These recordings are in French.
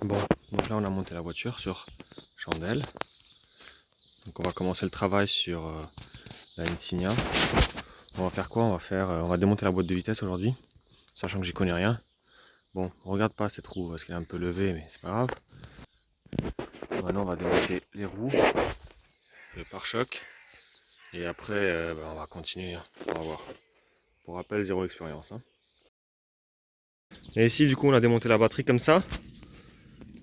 Bon, donc là on a monté la voiture sur chandelle. Donc on va commencer le travail sur la Insignia. On va faire quoi? On va démonter la boîte de vitesse aujourd'hui, sachant que j'y connais rien. Bon, on regarde pas cette roue parce qu'elle est un peu levée, mais c'est pas grave. Maintenant on va démonter les roues, le pare-choc. Et après on va continuer, hein. On va voir. Pour rappel, zéro expérience, hein. Et ici du coup on a démonté la batterie comme ça.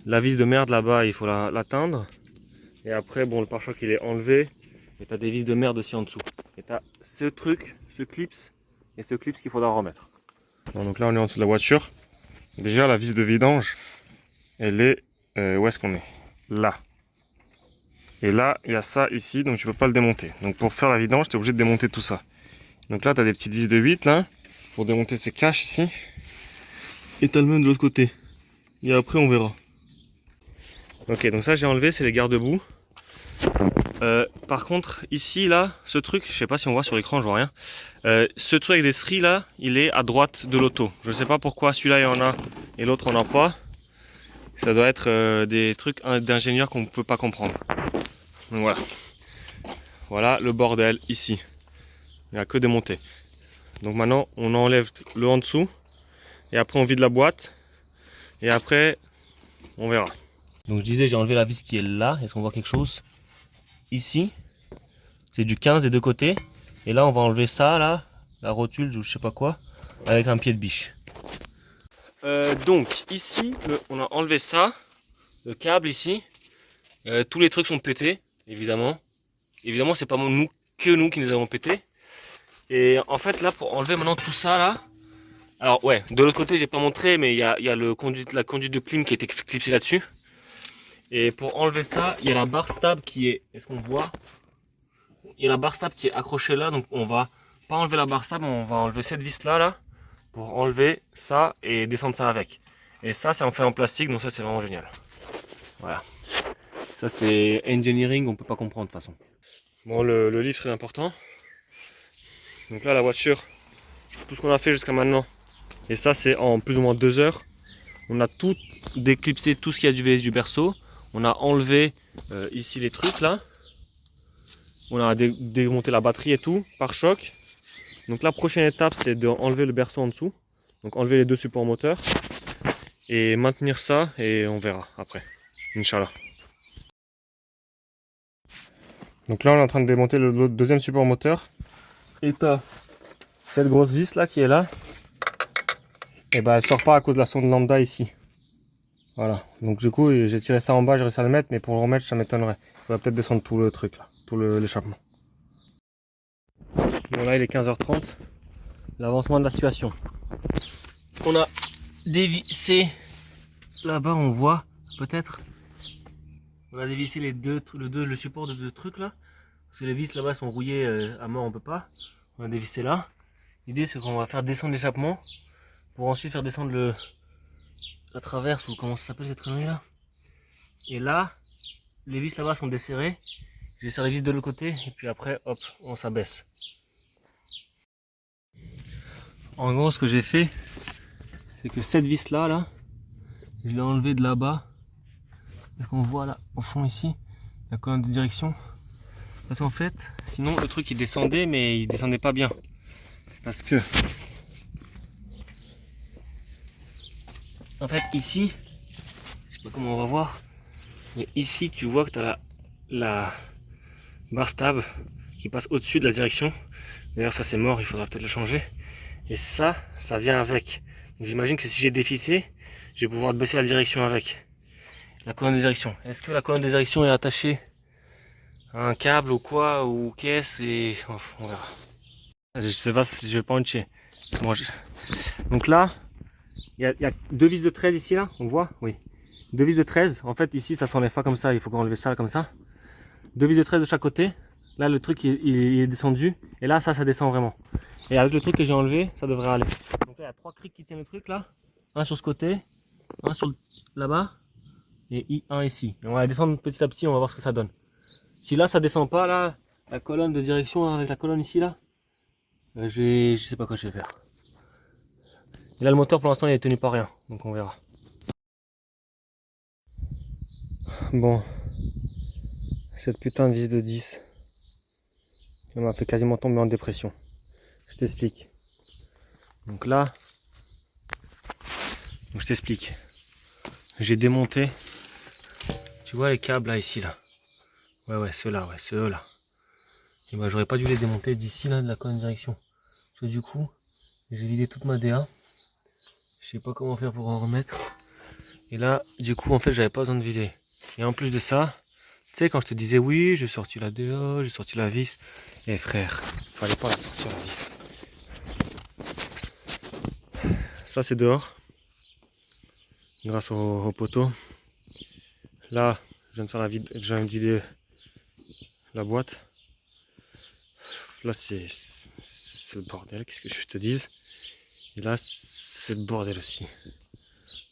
La vis de merde là-bas, il faut l'atteindre. Et après, bon, le pare-choc il est enlevé. Et t'as des vis de merde aussi en dessous. Et t'as ce truc, ce clips et ce clips qu'il faudra remettre. Bon, donc là on est en dessous de la voiture. Déjà la vis de vidange, elle est où est-ce qu'on est? Là. Et là il y a ça ici, donc tu peux pas le démonter. Donc pour faire la vidange, tu es obligé de démonter tout ça. Donc là tu as des petites vis de 8 là, pour démonter ces caches ici. Et t'as le même de l'autre côté. Et après on verra. Ok, donc ça j'ai enlevé, c'est les garde-boue. Par contre, ici, là, ce truc, je sais pas si on voit sur l'écran, je vois rien. Ce truc avec des stries là, il est à droite de l'auto. Je sais pas pourquoi celui-là il y en a et l'autre en a pas. Ça doit être des trucs d'ingénieur qu'on ne peut pas comprendre. Donc voilà. Voilà le bordel ici. Il n'y a que démonter. Donc maintenant, on enlève le en dessous. Et après, on vide la boîte. Et après, on verra. Donc je disais, j'ai enlevé la vis qui est là. Est-ce qu'on voit quelque chose? Ici. C'est du 15 des deux côtés. Et là, on va enlever ça, là, la rotule ou je sais pas quoi, avec un pied de biche. Donc, ici, on a enlevé ça, le câble ici. Tous les trucs sont pétés, évidemment. Évidemment, c'est pas nous qui les avons pétés. Et en fait, là, pour enlever maintenant tout ça, là. Alors, ouais, de l'autre côté, j'ai pas montré, mais il y a la conduite de clim qui était clipsée là-dessus. Et pour enlever ça, il y a la barre stable qui est. Est-ce qu'on voit? Il y a la barre stable qui est accrochée là, donc on va pas enlever la barre stable, on va enlever cette vis là pour enlever ça et descendre ça avec. Et ça c'est en fait en plastique, donc ça c'est vraiment génial. Voilà. Ça c'est engineering, on peut pas comprendre de toute façon. Bon, le livre très important. Donc là la voiture, tout ce qu'on a fait jusqu'à maintenant, et ça c'est en plus ou moins 2 heures. On a tout déclipsé, tout ce qu'il y a du berceau. On a enlevé ici les trucs là. On a démonté la batterie et tout, par choc. Donc la prochaine étape c'est d'enlever le berceau en dessous. Donc enlever les deux supports moteurs. Et maintenir ça et on verra après. Inch'Allah. Donc là on est en train de démonter le deuxième support moteur. Et t'as cette grosse vis là qui est là. Et bah elle sort pas à cause de la sonde lambda ici. Voilà. Donc du coup j'ai tiré ça en bas, j'ai réussi à le mettre, mais pour le remettre ça m'étonnerait. Il va peut-être descendre tout le truc là, tout l'échappement. Bon là il est 15h30. L'avancement de la situation. On a dévissé, là-bas on voit peut-être, on a dévissé le support de deux trucs là, parce que les vis là-bas sont rouillées à mort, on peut pas, on a dévissé là. L'idée c'est qu'on va faire descendre l'échappement, pour ensuite faire descendre la traverse, ou comment ça s'appelle cette connerie là. Et là, les vis là-bas sont desserrées, je vais serrer les vis de l'autre côté, et puis après hop, on s'abaisse. En gros ce que j'ai fait, c'est que cette vis là, je l'ai enlevée de là-bas. Est-ce qu'on voit là au fond ici la colonne de direction? Parce qu'en fait, sinon le truc il descendait, mais il descendait pas bien. Parce que en fait ici, je sais pas comment on va voir, mais ici tu vois que tu as la barre stable qui passe au-dessus de la direction. D'ailleurs ça c'est mort, il faudra peut-être le changer. Et ça vient avec. Donc j'imagine que si j'ai dévissé, je vais pouvoir baisser la direction avec. La colonne de direction. Est-ce que la colonne de direction est attachée à un câble ou quoi, ou qu'est-ce, et on verra. Je sais pas si je vais pas en chier. Bon, donc là, il y a deux vis de 13 ici, là, on voit? Oui. Deux vis de 13. En fait, ici, ça s'enlève pas comme ça. Il faut enlever ça comme ça. Deux vis de 13 de chaque côté. Là, le truc, il est descendu. Et là, ça descend vraiment. Et avec le truc que j'ai enlevé, ça devrait aller. Donc là, il y a trois crics qui tiennent le truc, là. Un sur ce côté, un sur là-bas, et un ici. Et on va descendre petit à petit, on va voir ce que ça donne. Si là, ça descend pas, là, la colonne de direction, là, avec la colonne ici, là, je sais pas quoi je vais faire. Et là le moteur pour l'instant il est tenu par rien, donc on verra. Bon, cette putain de vis de 10, elle m'a fait quasiment tomber en dépression. Je t'explique. Donc là, je t'explique. J'ai démonté, tu vois les câbles là, ici là. Ouais, ceux-là, ceux-là. Et bah j'aurais pas dû les démonter d'ici là, de la colonne de direction. Parce que du coup, j'ai vidé toute ma DA. Je sais pas comment faire pour en remettre. Et là, du coup, en fait, j'avais pas besoin de vider. Et en plus de ça, tu sais, quand je te disais oui, j'ai sorti la DA, j'ai sorti la vis. Eh frère, fallait pas la sortir la vis. Ça c'est dehors, grâce au poteau. Là, je viens de faire je viens de vider la boîte. Là c'est le bordel, qu'est-ce que je te dise. Et là c'est le bordel aussi.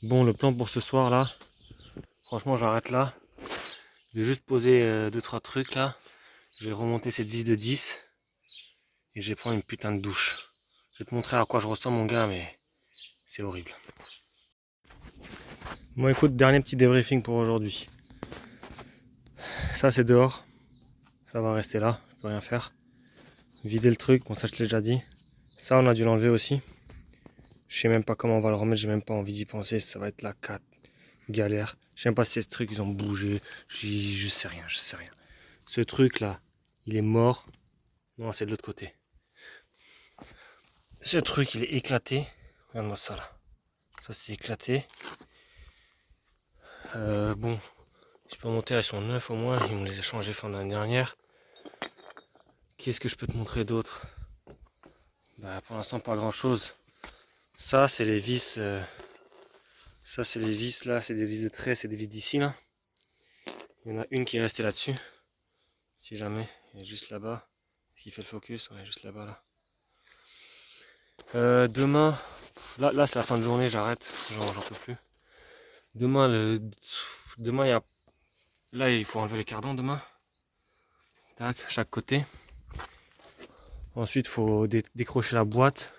Bon, le plan pour ce soir là, franchement j'arrête là. Je vais juste poser 2-3 trucs là. Je vais remonter cette vis de 10 et je vais prendre une putain de douche. Je vais te montrer à quoi je ressemble mon gars, mais c'est horrible. Bon écoute, dernier petit débriefing pour aujourd'hui. Ça c'est dehors, ça va rester là, je peux rien faire. Vider le truc, bon ça je te l'ai déjà dit. Ça on a dû l'enlever aussi. Je sais même pas comment on va le remettre, j'ai même pas envie d'y penser, ça va être la galère. Je sais même pas si ces trucs ils ont bougé, je sais rien, je sais rien. Ce truc là, il est mort. Non, c'est de l'autre côté. Ce truc il est éclaté. Regarde-moi ça là. Ça c'est éclaté. Bon, je peux monter, elles sont neuves au moins, ils me les a changées fin d'année dernière. Qu'est-ce que je peux te montrer d'autre? Bah pour l'instant pas grand chose. Ça c'est les vis. Ça c'est les vis là, c'est des vis de trait, c'est des vis d'ici là. Il y en a une qui est restée là-dessus. Si jamais, elle est juste là-bas. Est-ce qu'il fait le focus? Ouais, juste là-bas là. Demain, là c'est la fin de journée, j'arrête, j'en peux plus. Demain il y a. Là il faut enlever les cardans demain. Tac, chaque côté. Ensuite faut décrocher la boîte.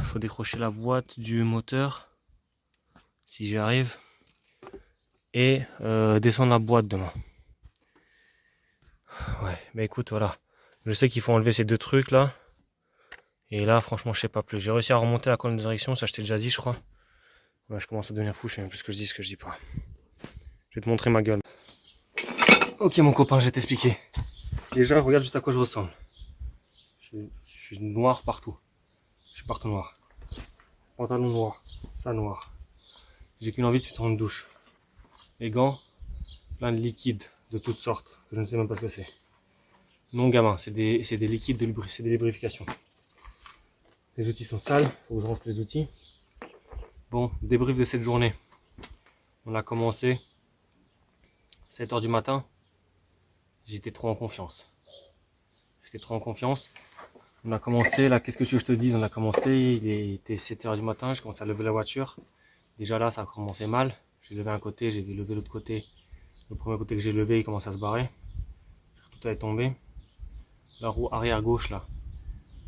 Faut décrocher la boîte du moteur. Si j'y arrive. Et descendre la boîte demain. Ouais, bah écoute, voilà. Je sais qu'il faut enlever ces deux trucs là. Et là, franchement, je sais pas plus. J'ai réussi à remonter la colonne de direction, ça je t'ai déjà dit, je crois. Ouais, je commence à devenir fou, je sais même plus ce que je dis, ce que je dis pas. Je vais te montrer ma gueule. Ok, mon copain, je vais t'expliquer. Déjà, regarde juste à quoi je ressemble. Je suis noir partout. Je suis partout noir. Pantalon noir, ça noir. J'ai qu'une envie de prendre une douche. Les gants, plein de liquides de toutes sortes, que je ne sais même pas ce que c'est. Non, gamin, c'est des liquides c'est des lubrifications. Les outils sont sales, faut que je range les outils. Bon, débrief de cette journée. On a commencé 7 h du matin. J'étais trop en confiance. On a commencé, là, qu'est-ce que tu veux que je te dise? On a commencé, il était 7 h du matin, j'ai commencé à lever la voiture. Déjà là, ça a commencé mal. J'ai levé un côté, j'ai levé l'autre côté. Le premier côté que j'ai levé, il commence à se barrer. Tout allait tomber. La roue arrière gauche, là.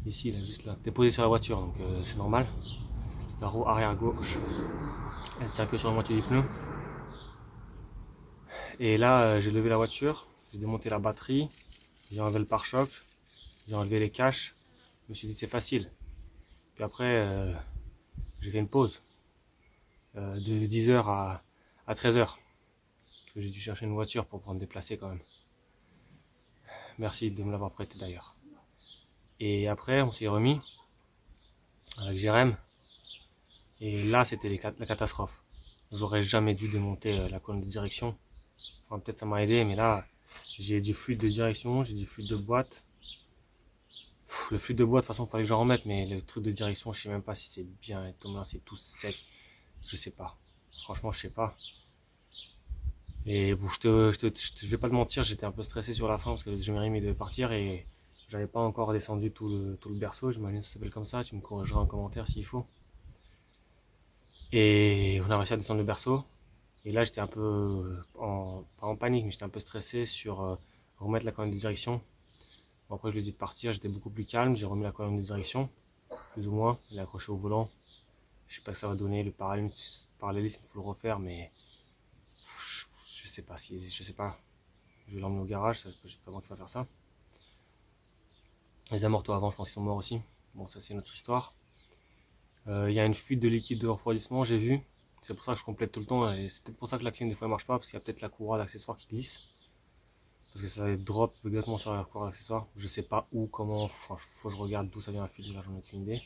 Ici, là, juste là. T'es posé sur la voiture, donc c'est normal. La roue arrière gauche, elle tient que sur la moitié du pneu. Et là, j'ai levé la voiture, j'ai démonté la batterie, j'ai enlevé le pare-choc, j'ai enlevé les caches. Je me suis dit c'est facile. Puis après, j'ai fait une pause de 10 h à 13 h. Parce que j'ai dû chercher une voiture pour pouvoir me déplacer quand même. Merci de me l'avoir prêté d'ailleurs. Et après, on s'est remis avec Jérém. Et là, c'était la catastrophe. J'aurais jamais dû démonter la colonne de direction. Enfin, peut-être ça m'a aidé, mais là, j'ai du fluide de direction, j'ai du fluide de boîte. Le fluide de boîte, de toute façon, il fallait que j'en remette, mais le truc de direction, je sais même pas si c'est bien. C'est tout sec. Je sais pas. Franchement, je sais pas. Et bon, je vais pas te mentir, j'étais un peu stressé sur la fin parce que Jérémy devait partir et j'avais pas encore descendu tout le berceau. J'imagine que ça s'appelle comme ça. Tu me corrigeras en commentaire s'il faut. Et on a réussi à descendre le berceau. Et là, j'étais un peu pas en panique, mais j'étais un peu stressé sur remettre la colonne de direction. Bon, après, je lui ai dit de partir, j'étais beaucoup plus calme. J'ai remis la colonne de direction, plus ou moins. Il est accroché au volant. Je sais pas ce que ça va donner. Le parallélisme, il faut le refaire, mais sais pas si, je sais pas. Je vais l'emmener au garage, c'est pas moi qui va faire ça. Les amortos avant, je pense qu'ils sont morts aussi. Bon, ça c'est une autre histoire. Il y a une fuite de liquide de refroidissement, j'ai vu. C'est pour ça que je complète tout le temps. Et c'est peut-être pour ça que la clim des fois elle marche pas, parce qu'il y a peut-être la courroie d'accessoire qui glisse. Parce que ça drop exactement sur la courroie d'accessoire. Je sais pas où, comment, faut que je regarde d'où ça vient la fuite, là j'en ai aucune idée.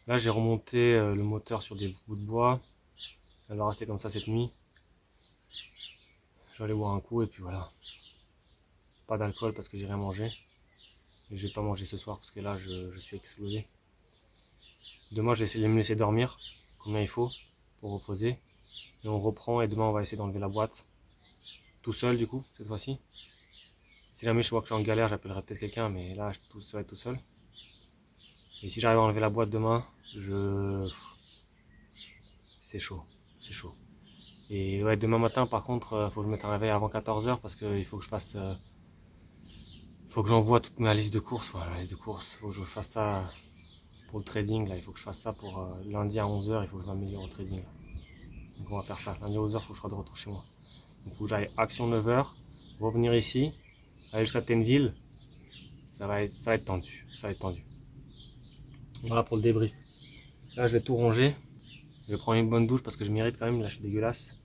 Là j'ai remonté le moteur sur des bouts de bois. Elle va rester comme ça cette nuit. Je vais aller boire un coup et puis voilà. Pas d'alcool parce que j'ai rien mangé. Et je vais pas manger ce soir parce que là je suis explosé. Demain je vais essayer de me laisser dormir combien il faut pour reposer. Et on reprend et demain on va essayer d'enlever la boîte. Tout seul du coup cette fois-ci. Si jamais je vois que je suis en galère, j'appellerai peut-être quelqu'un, mais là ça va être tout seul. Et si j'arrive à enlever la boîte demain, c'est chaud, c'est chaud. Et ouais, demain matin par contre, faut que je mette un réveil avant 14h parce qu'il faut que je fasse... faut que j'envoie toute ma liste de courses, voilà, la liste de courses, faut que je fasse ça pour le trading, là, il faut que je fasse ça pour lundi à 11h, il faut que je m'améliore au trading. Donc on va faire ça, lundi à 11h, il faut que je sois de retour chez moi. Donc il faut que j'aille action 9h, revenir ici, aller jusqu'à Tenville, ça va être tendu, ça va être tendu. Voilà pour le débrief. Là je vais tout ranger, je vais prendre une bonne douche parce que je mérite quand même, là je suis dégueulasse.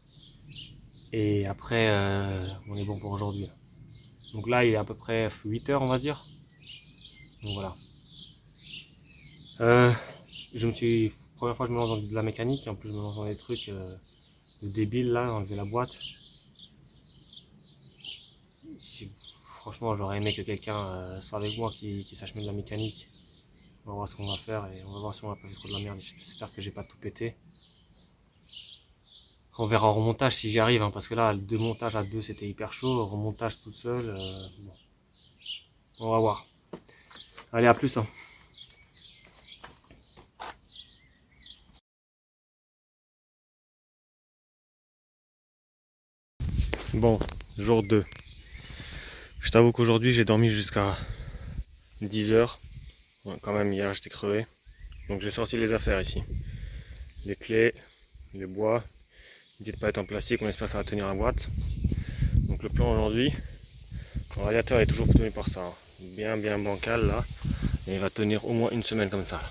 Et après, on est bon pour aujourd'hui. Donc là il est à peu près 8h on va dire. Donc voilà. Première fois que je me lance dans de la mécanique, et en plus je me lance dans des trucs de débile là, enlever la boîte. Franchement j'aurais aimé que quelqu'un soit avec moi qui sache mettre de la mécanique. On va voir ce qu'on va faire et on va voir si on a pas fait trop de la merde. J'espère que j'ai pas tout pété. On verra en remontage si j'y arrive, hein, parce que là, le démontage à deux c'était hyper chaud, remontage tout seul, bon. On va voir. Allez, à plus. Hein. Bon, jour 2. Je t'avoue qu'aujourd'hui j'ai dormi jusqu'à 10h. Ouais, quand même, hier j'étais crevé. Donc j'ai sorti les affaires ici. Les clés, les bois, une petite palette en plastique, on espère que ça va tenir la boîte. Donc le plan aujourd'hui, le radiateur est toujours tenu par ça. Hein. Bien bancal là. Et il va tenir au moins une semaine comme ça. Là.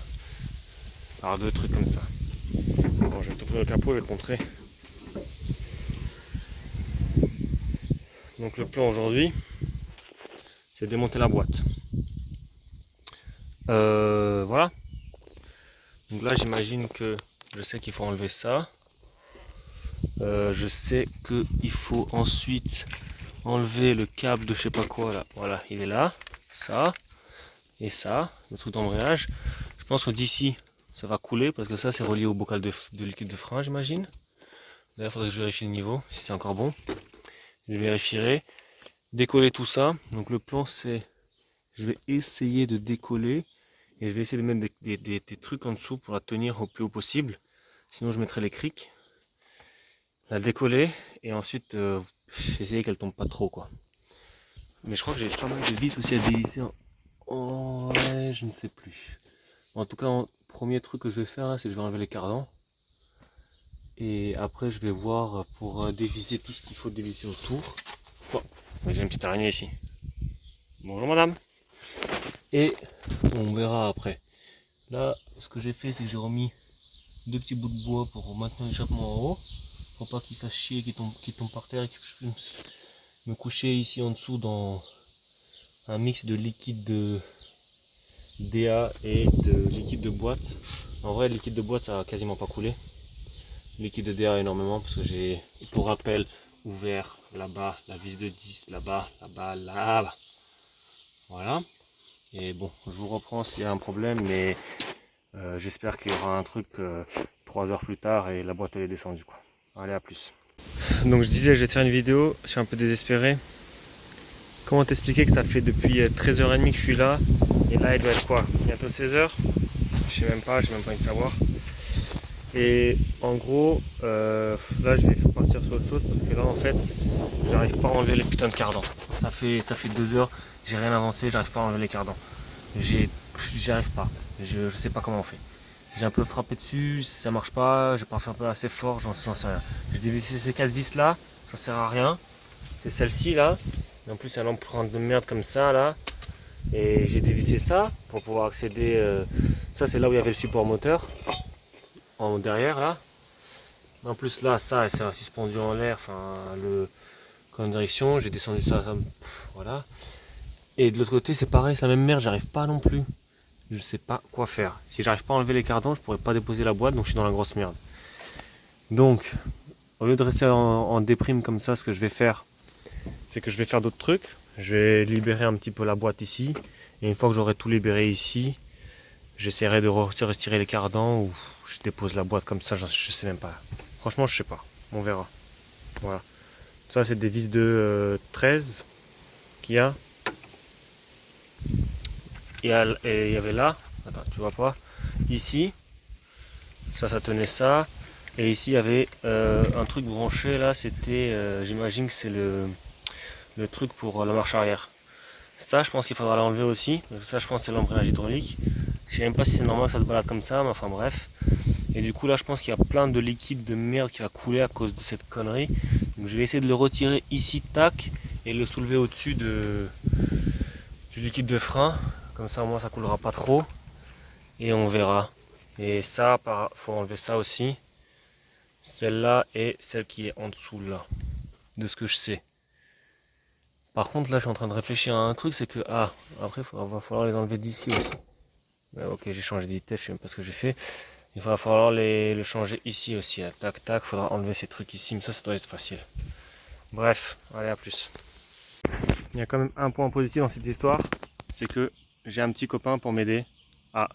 Par deux trucs comme ça. Bon, je vais t'ouvrir le capot et je vais te montrer. Donc le plan aujourd'hui, c'est de démonter la boîte. Voilà. Donc là j'imagine que je sais qu'il faut enlever ça. Je sais qu'il faut ensuite enlever le câble de je sais pas quoi là. Voilà, il est là. Ça et ça, le truc d'embrayage. Je pense que d'ici ça va couler parce que ça c'est relié au bocal de liquide de frein j'imagine. D'ailleurs il faudrait que je vérifie le niveau si c'est encore bon. Je vérifierai. Décoller tout ça. Donc le plan c'est, je vais essayer de décoller et je vais essayer de mettre des trucs en dessous pour la tenir au plus haut possible. Sinon je mettrai les crics. La décoller et ensuite essayer qu'elle tombe pas trop quoi. Mais je crois que j'ai pas mal de vis aussi à dévisser. Ouais, je ne sais plus. En tout cas, premier truc que je vais faire là, c'est que je vais enlever les cardans. Et après, je vais voir pour dévisser tout ce qu'il faut dévisser autour. Bon, j'ai une petite araignée ici. Bonjour madame. Et on verra après. Là, ce que j'ai fait, c'est que j'ai remis deux petits bouts de bois pour maintenir l'échappement en haut. Pour pas qu'il fasse chier, qu'il tombe par terre et que je puisse me coucher ici en dessous dans un mix de liquide de DA et de liquide de boîte. En vrai, le liquide de boîte, ça a quasiment pas coulé. Le liquide de DA énormément parce que j'ai, pour rappel, ouvert là-bas la vis de 10, là-bas, là-bas. Voilà. Et bon, je vous reprends s'il y a un problème, mais j'espère qu'il y aura un truc 3 heures plus tard et la boîte elle est descendue quoi. Allez, à plus. Donc je disais, je vais te faire une vidéo, je suis un peu désespéré. Comment t'expliquer que ça fait depuis 13h30 que je suis là, et là il doit être quoi, bientôt 16h. Je sais même pas envie de savoir. Et en gros, là je vais partir sur autre chose parce que là en fait, j'arrive pas à enlever les putains de cardans. Ça fait 2 heures, j'ai rien avancé, j'arrive pas à enlever les cardans. J'y arrive pas, je sais pas comment on fait. J'ai un peu frappé dessus, ça marche pas, j'ai pas fait un peu assez fort, j'en sais rien. J'ai dévissé ces 4 vis là, ça sert à rien. C'est celle-ci là. Et en plus, il y a un empreinte de merde comme ça là. Et j'ai dévissé ça pour pouvoir accéder. Ça, c'est là où il y avait le support moteur. En derrière là. En plus, là, ça, c'est suspendu en l'air. Enfin, en direction. J'ai descendu ça, voilà. Et de l'autre côté, c'est pareil, c'est la même merde. J'arrive pas non plus. Je sais pas quoi faire. Si j'arrive pas à enlever les cardans, je pourrais pas déposer la boîte, donc je suis dans la grosse merde. Donc, au lieu de rester en déprime comme ça, ce que je vais faire, c'est que je vais faire d'autres trucs. Je vais libérer un petit peu la boîte ici. Et une fois que j'aurai tout libéré ici, j'essaierai de retirer les cardans ou je dépose la boîte comme ça, je sais même pas. Franchement, je sais pas. On verra. Voilà. Ça, c'est des vis de 13 qu'il y a. Et il y avait là, attends, tu vois pas, ici, ça tenait ça, et ici il y avait un truc branché là, c'était, j'imagine que c'est le truc pour la marche arrière. Ça, je pense qu'il faudra l'enlever aussi, parce que ça, je pense que c'est l'embrayage hydraulique. Je sais même pas si c'est normal que ça se balade comme ça, mais enfin bref. Et du coup là, je pense qu'il y a plein de liquide de merde qui va couler à cause de cette connerie. Donc je vais essayer de le retirer ici, tac, et le soulever au-dessus du liquide de frein. Comme ça, au moins, ça coulera pas trop. Et on verra. Et ça, faut enlever ça aussi. Celle-là et celle qui est en dessous là. De ce que je sais. Par contre, là, je suis en train de réfléchir à un truc. C'est que, après, va falloir les enlever d'ici aussi. Ouais, ok, j'ai changé de vitesse. Je sais même pas ce que j'ai fait. Il va falloir le changer ici aussi. Là. Tac, tac. Il faudra enlever ces trucs ici. Mais ça doit être facile. Bref, allez, à plus. Il y a quand même un point positif dans cette histoire. C'est que j'ai un petit copain pour m'aider à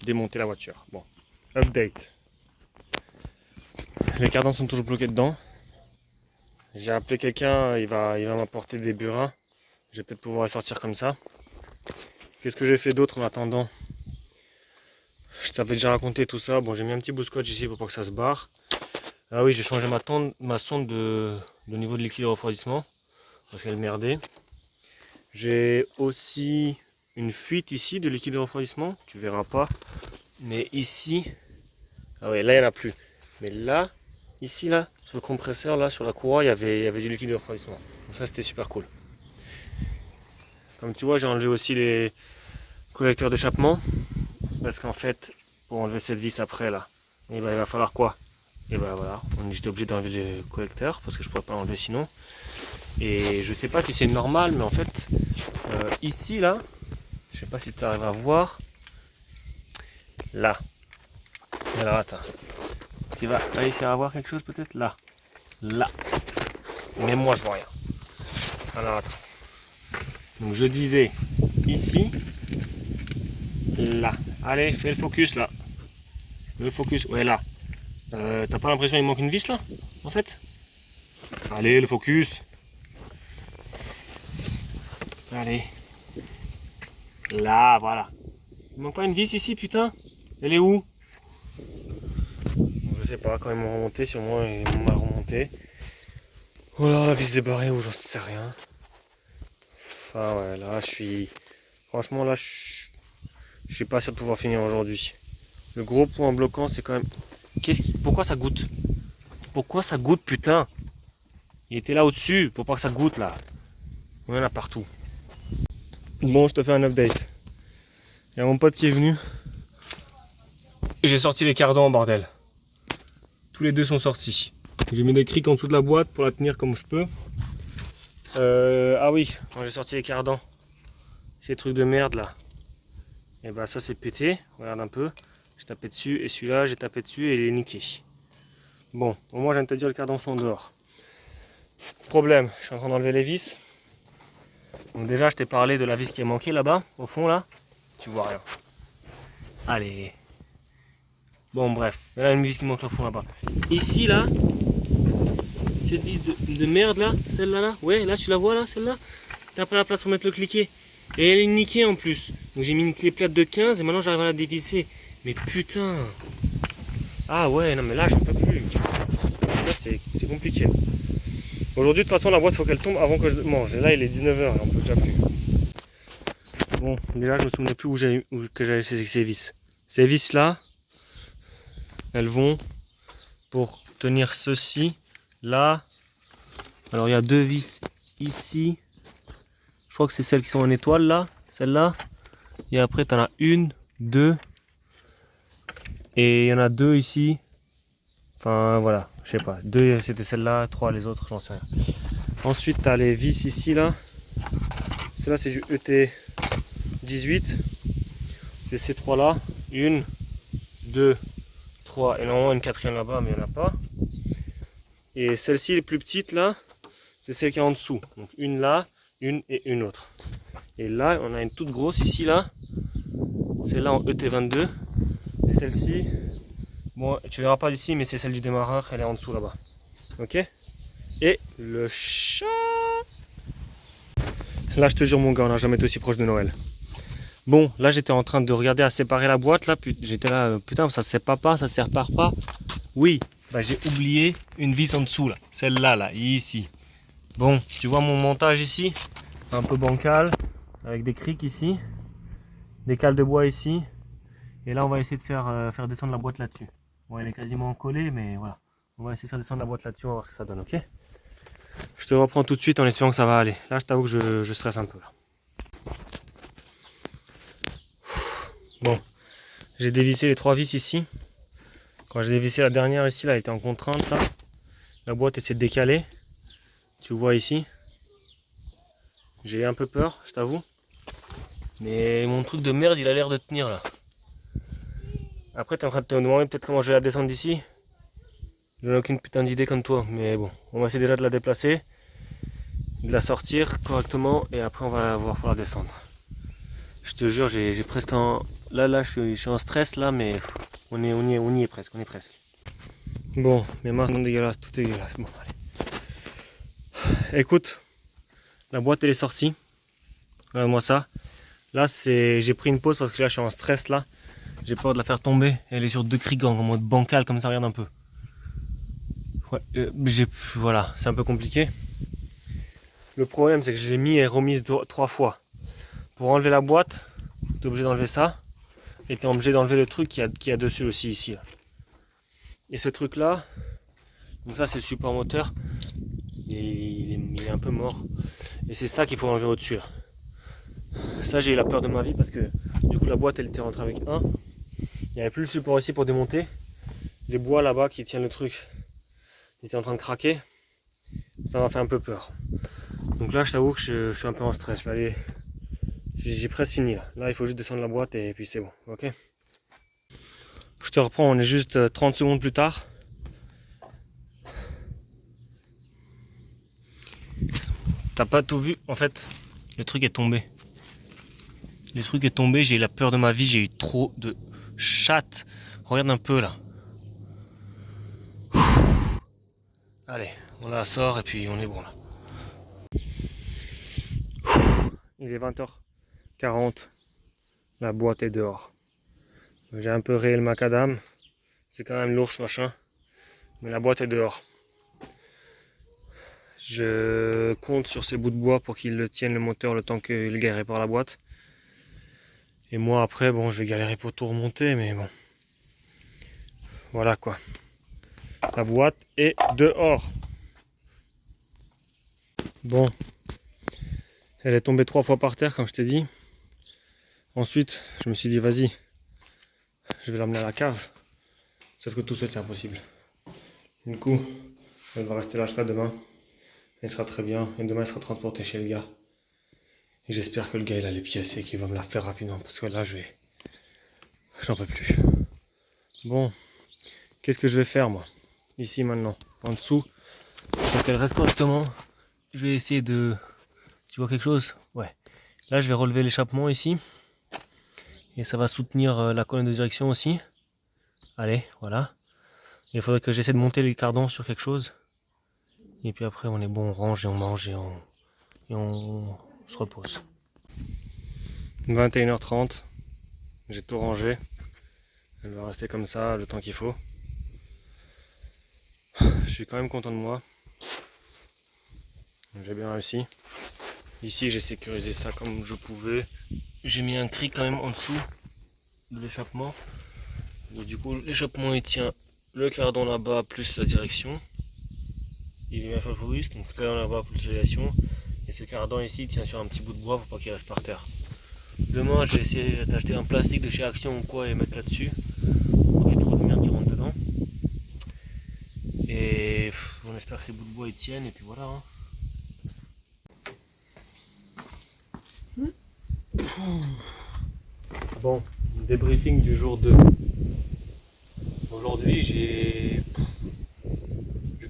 démonter la voiture. Bon, update. Les cardans sont toujours bloqués dedans. J'ai appelé quelqu'un, il va m'apporter des burins. Je vais peut-être pouvoir les sortir comme ça. Qu'est-ce que j'ai fait d'autre en attendant? Je t'avais déjà raconté tout ça. Bon, j'ai mis un petit bout de scotch ici pour pas que ça se barre. Ah oui, j'ai changé ma sonde de niveau de liquide de refroidissement parce qu'elle merdait. J'ai aussi une fuite ici de liquide de refroidissement, tu verras pas. Mais ici, ah ouais, là il n'y en a plus. Mais là, ici là, sur le compresseur, là sur la courroie, il y avait du liquide de refroidissement. Donc ça c'était super cool. Comme tu vois, j'ai enlevé aussi les collecteurs d'échappement. Parce qu'en fait, pour enlever cette vis après là, et ben, il va falloir quoi? Et ben voilà, j'étais obligé d'enlever les collecteurs parce que je pourrais pas l'enlever sinon. Et je sais pas si c'est normal, mais en fait, ici là, je sais pas si tu arrives à voir, là. Alors attends, tu vas réussir à voir quelque chose peut-être là. Là. Mais moi je vois rien. Alors attends. Donc je disais ici, là. Allez, fais le focus là. Le focus, ouais là. T'as pas l'impression qu'il manque une vis là, en fait? Allez, le focus. Allez. Là, voilà. Il manque pas une vis ici, putain? Elle est où? Je sais pas, quand ils m'ont remonté, sûrement ils m'ont mal remonté. Oh là, la vis est barrée ou j'en sais rien. Enfin ouais, là je suis... Franchement là je suis pas sûr de pouvoir finir aujourd'hui. Le gros point bloquant c'est quand même... Pourquoi ça goûte? Pourquoi ça goûte putain? Il était là au-dessus, pour pas que ça goûte là. Il y en a partout. Bon, je te fais un update. Il y a mon pote qui est venu. J'ai sorti les cardans, bordel. Tous les deux sont sortis. J'ai mis des crics en dessous de la boîte pour la tenir comme je peux. Ah oui, quand j'ai sorti les cardans, ces trucs de merde là, et bah ça c'est pété, regarde un peu, j'ai tapé dessus et celui-là j'ai tapé dessus et il est niqué. Bon, au moins je viens de te dire les cardans sont dehors. Problème, je suis en train d'enlever les vis. Donc déjà je t'ai parlé de la vis qui est manquée là-bas, au fond là, tu vois rien. Allez. Bon bref, il y a une vis qui manque au fond là-bas. Ici là, cette vis de merde là, celle-là là, ouais là tu la vois là, celle-là, t'as pas la place pour mettre le cliquet. Et elle est niquée en plus. Donc j'ai mis une clé plate de 15 et maintenant j'arrive à la dévisser. Mais putain. Ah ouais, non mais là j'en peux plus. Là c'est compliqué. Aujourd'hui de toute façon la boîte faut qu'elle tombe avant que je mange. Et là il est 19h, on peut déjà plus. Bon, déjà je me souvenais plus où j'avais fait ces vis. Ces vis là, elles vont pour tenir ceci, là, Alors il y a deux vis ici. Je crois que c'est celles qui sont en étoile là, celle-là. Et après tu en as une, deux. Et il y en a deux ici. Enfin voilà, je sais pas. Deux c'était celle-là, trois les autres, j'en sais rien. Ensuite tu as les vis ici là. Celle-là c'est du ET18. C'est ces trois là. Une, deux, trois. Et normalement une quatrième là-bas, mais il n'y en a pas. Et celle-ci, les plus petites là, c'est celle qui est en dessous. Donc une là, une et une autre. Et là, on a une toute grosse ici là. Celle-là en ET22. Et celle-ci, bon, tu verras pas d'ici, mais c'est celle du démarreur, elle est en dessous là-bas. Ok? Et le chat. Là, je te jure, mon gars, on n'a jamais été aussi proche de Noël. Bon, là, j'étais en train de regarder à séparer la boîte là. J'étais là, putain, ça se sépare pas, ça se sépare pas. Oui, bah, j'ai oublié une vis en dessous là. Celle-là, là, ici. Bon, tu vois mon montage ici, un peu bancal, avec des crics ici, des cales de bois ici, et là on va essayer de faire descendre la boîte là-dessus. Bon, elle est quasiment collée, mais voilà. On va essayer de faire descendre la boîte là-dessus, on va voir ce que ça donne, ok? Je te reprends tout de suite en espérant que ça va aller. Là, je t'avoue que je stresse un peu. Là. Bon, j'ai dévissé les trois vis ici. Quand j'ai dévissé la dernière ici, là, elle était en contrainte, là. La boîte essaie de décaler. Tu vois ici. J'ai eu un peu peur, je t'avoue. Mais mon truc de merde, il a l'air de tenir là. Après, t'es en train de te demander peut-être comment je vais la descendre d'ici. Je n'ai aucune putain d'idée comme toi. Mais bon, on va essayer déjà de la déplacer, de la sortir correctement et après on va voir pour la descendre. Je te jure, j'ai presque un... Là, je suis en stress là, mais on y est presque, Bon, mes mains sont dégueulasses, tout est dégueulasse. Bon, allez. Écoute, la boîte elle est sortie. Regarde-moi ça. Là, j'ai pris une pause parce que là, je suis en stress là. J'ai peur de la faire tomber. Elle est sur deux crics en mode bancal comme ça, regarde un peu. Ouais, voilà, c'est un peu compliqué. Le problème, c'est que je l'ai mis et remise trois fois. Pour enlever la boîte, tu es obligé d'enlever ça. Et tu es obligé d'enlever le truc qu'il y a dessus aussi ici. Là. Et ce truc là, donc ça c'est le support moteur. Il est un peu mort. Et c'est ça qu'il faut enlever au-dessus. Ça j'ai eu la peur de ma vie parce que du coup la boîte elle était rentrée avec un. Il n'y avait plus le support ici pour démonter. Les bois là-bas qui tiennent le truc, ils étaient en train de craquer. Ça m'a fait un peu peur. Donc là je t'avoue que je suis un peu en stress. Je vais aller. J'ai presque fini là. Là il faut juste descendre la boîte et puis c'est bon. Ok. Je te reprends, on est juste 30 secondes plus tard. T'as pas tout vu, en fait, le truc est tombé. Le truc est tombé, j'ai eu la peur de ma vie, j'ai eu trop de chatte. Regarde un peu là. Allez, on la sort et puis on est bon là. Il est 20h40. La boîte est dehors. J'ai un peu rayé le macadam. C'est quand même lourd ce machin. Mais la boîte est dehors. Je compte sur ces bouts de bois pour qu'ils tiennent le moteur le temps que le gars répare la boîte. Et moi après, bon, je vais galérer pour tout remonter, mais bon. Voilà quoi. La boîte est dehors. Bon. Elle est tombée 3 fois par terre, comme je t'ai dit. Ensuite, je me suis dit, vas-y, je vais l'emmener à la cave. Sauf que tout seul, c'est impossible. Du coup, elle va rester là jusqu'à demain. Elle sera très bien. Et demain, elle sera transportée chez le gars. Et j'espère que le gars, il a les pièces et qu'il va me la faire rapidement. Parce que là, j'en peux plus. Bon, qu'est-ce que je vais faire, moi? Ici, maintenant. En dessous. Pour qu'elle reste correctement. Je vais essayer de... Tu vois quelque chose? Ouais. Là, je vais relever l'échappement ici. Et ça va soutenir la colonne de direction aussi. Allez, voilà. Il faudrait que j'essaie de monter les cardans sur quelque chose. Et puis après, on est bon, on range et on mange et on se repose. 21h30. J'ai tout rangé. Elle va rester comme ça le temps qu'il faut. Je suis quand même content de moi. J'ai bien réussi. Ici, j'ai sécurisé ça comme je pouvais. J'ai mis un cric quand même en dessous de l'échappement. Et du coup, l'échappement il tient le cardan là-bas plus la direction. il est bien fait pour juste, donc là on a la pulvérisation. Et ce cardan ici il tient sur un petit bout de bois pour pas qu'il reste par terre. Demain je vais essayer d'acheter un plastique de chez Action ou quoi et mettre là-dessus. Pour qu'il y ait trop de merde qui rentre dedans. Et on espère que ces bouts de bois ils tiennent et puis voilà. Hein. Bon, débriefing du jour 2. Aujourd'hui j'ai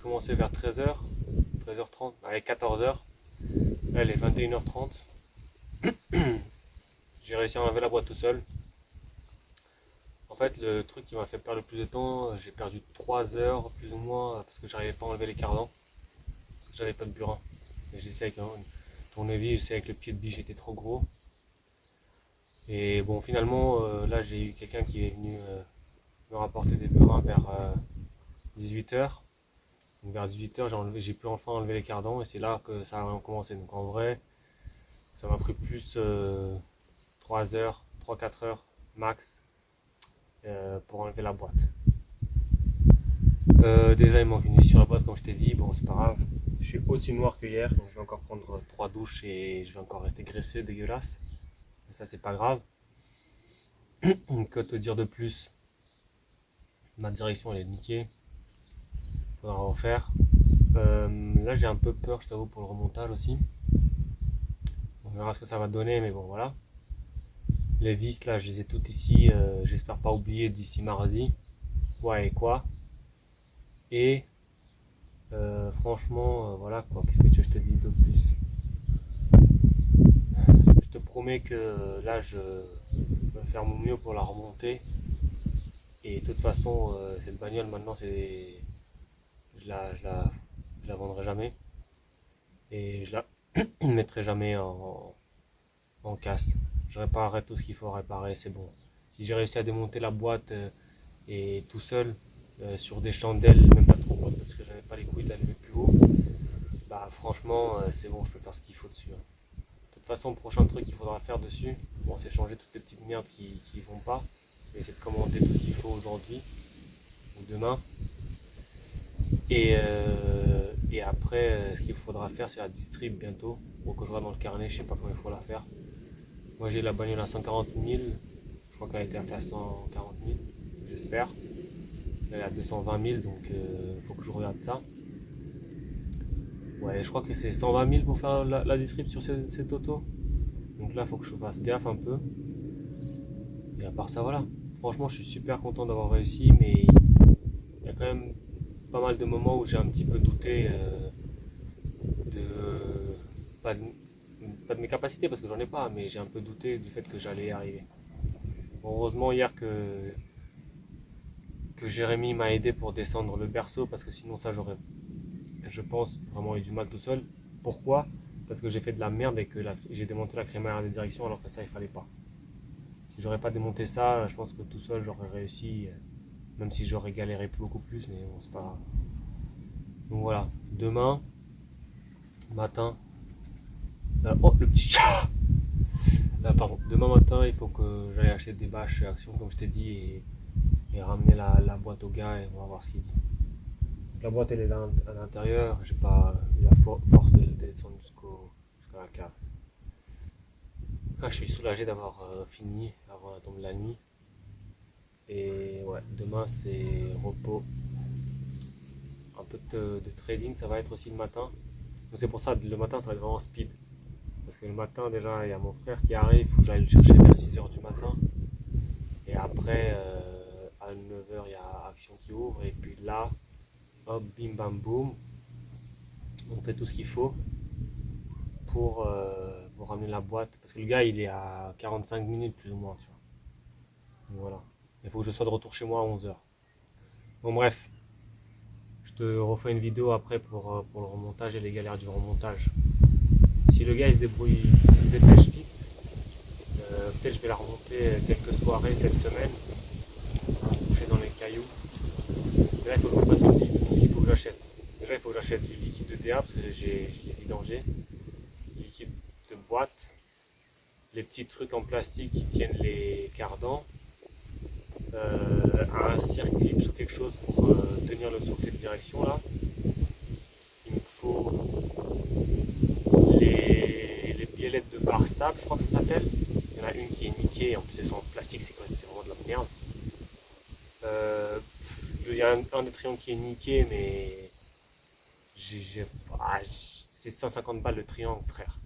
commencé vers 13h, 13h30, avec 14h. Là il est 21h30. J'ai réussi à enlever la boîte tout seul. En fait le truc qui m'a fait perdre le plus de temps, j'ai perdu 3 heures plus ou moins parce que j'arrivais pas à enlever les cardans. Parce que j'avais pas de burin. J'ai essayé avec un tournevis, j'ai essayé avec le pied de biche, était trop gros. Et bon finalement là j'ai eu quelqu'un qui est venu me rapporter des burins vers 18h. Donc vers 18h j'ai pu enfin enlever les cardans et c'est là que ça a recommencé. Donc en vrai ça m'a pris plus 3 heures, 3-4 heures max pour enlever la boîte. Déjà il manque une vis sur la boîte comme je t'ai dit, bon c'est pas grave. Je suis aussi noir que hier, donc je vais encore prendre 3 douches et je vais encore rester graisseux, dégueulasse. Mais ça c'est pas grave. Que te dire de plus? Ma direction elle est niquée. Faudra refaire. Là j'ai un peu peur, je t'avoue, pour le remontage aussi. On verra ce que ça va donner, mais bon voilà. Les vis là, je les ai toutes ici. J'espère pas oublier d'ici mardi. Quoi et quoi. Et franchement, voilà quoi. Qu'est-ce que tu veux que je te dise de plus? Je te promets que là, je vais faire mon mieux pour la remonter. Et de toute façon, cette bagnole maintenant, je la vendrai jamais. Et je la mettrai jamais en casse. Je réparerai tout ce qu'il faut réparer, c'est bon. Si j'ai réussi à démonter la boîte et tout seul sur des chandelles, même pas trop hautes parce que j'avais pas les couilles d'allumer plus haut, bah franchement c'est bon, je peux faire ce qu'il faut dessus. Hein. De toute façon, le prochain truc qu'il faudra faire dessus, bon, c'est changer toutes les petites merdes qui vont pas. Je vais essayer de commander tout ce qu'il faut aujourd'hui ou demain. Et après, ce qu'il faudra faire, c'est la distrib bientôt. Pour que je vois dans le carnet, je sais pas comment il faut la faire. Moi j'ai la bagnole à 140 000, je crois qu'elle a été faite à 140 000, j'espère. Elle est à 220 000, donc il faut que je regarde ça. Ouais, je crois que c'est 120 000 pour faire la distrib sur cette auto. Donc là, il faut que je fasse gaffe un peu. Et à part ça, voilà. Franchement, je suis super content d'avoir réussi, mais il y a quand même pas mal de moments où j'ai un petit peu douté pas de mes capacités parce que j'en ai pas, mais j'ai un peu douté du fait que j'allais y arriver. Bon, heureusement hier que Jérémy m'a aidé pour descendre le berceau parce que sinon ça j'aurais, je pense, vraiment eu du mal tout seul. Pourquoi? Parce que j'ai fait de la merde et que j'ai démonté la crémaillère de direction alors que ça il fallait pas. Si j'aurais pas démonté ça, je pense que tout seul j'aurais réussi, même si j'aurais galéré beaucoup plus, mais bon c'est pas grave. Donc voilà, demain matin, oh le petit chat. Pardon, demain matin il faut que j'aille acheter des bâches chez Action comme je t'ai dit et ramener la boîte au gars et on va voir ce qu'il dit. La boîte elle est là à l'intérieur, j'ai pas eu la force de descendre jusqu'à la cave. Ah, je suis soulagé d'avoir fini avant la tombe de la nuit. Et ouais, demain c'est repos. Un peu de trading, ça va être aussi le matin. Donc c'est pour ça, le matin ça va être vraiment speed. Parce que le matin déjà il y a mon frère qui arrive, il faut que j'aille le chercher vers 6h du matin. Et après à 9h il y a Action qui ouvre et puis là, hop, bim bam boum, on fait tout ce qu'il faut pour ramener la boîte. Parce que le gars il est à 45 minutes plus ou moins, tu vois. Donc voilà. Il faut que je sois de retour chez moi à 11h. Bon bref, je te refais une vidéo après pour le remontage et les galères du remontage. Si le gars il se débrouille, il se dépêche vite, peut-être je vais la remonter quelques soirées cette semaine, coucher dans les cailloux. Mais là il faut que je me fasse une petite, il faut que j'achète. Déjà il faut que j'achète du liquide de DA parce que j'ai vidangé. Liquide de boîte, les petits trucs en plastique qui tiennent les cardans, un circlip ou quelque chose pour tenir le soufflet de direction là. Il me table, je crois que ça s'appelle. Il y en a une qui est niquée, en plus elles sont en plastique, c'est quoi? C'est vraiment de la merde. Il y a un des triangles qui est niqué, mais c'est 150 balles le triangle, frère.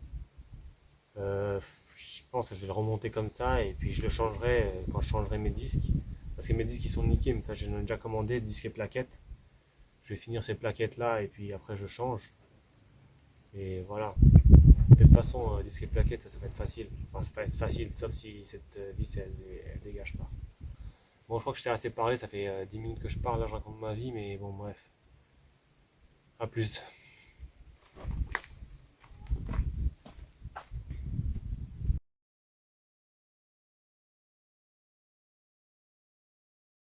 Je pense que je vais le remonter comme ça et puis je le changerai quand je changerai mes disques. Parce que mes disques ils sont niqués, mais ça j'en ai déjà commandé, disques et plaquettes. Je vais finir ces plaquettes là et puis après je change. Et voilà. De toute façon, disque et plaquettes ça va être facile. Enfin, ça va être facile, sauf si cette vis elle dégage pas. Bon, je crois que je t'ai assez parlé, ça fait 10 minutes que je parle, là je raconte ma vie, mais bon, bref. A plus.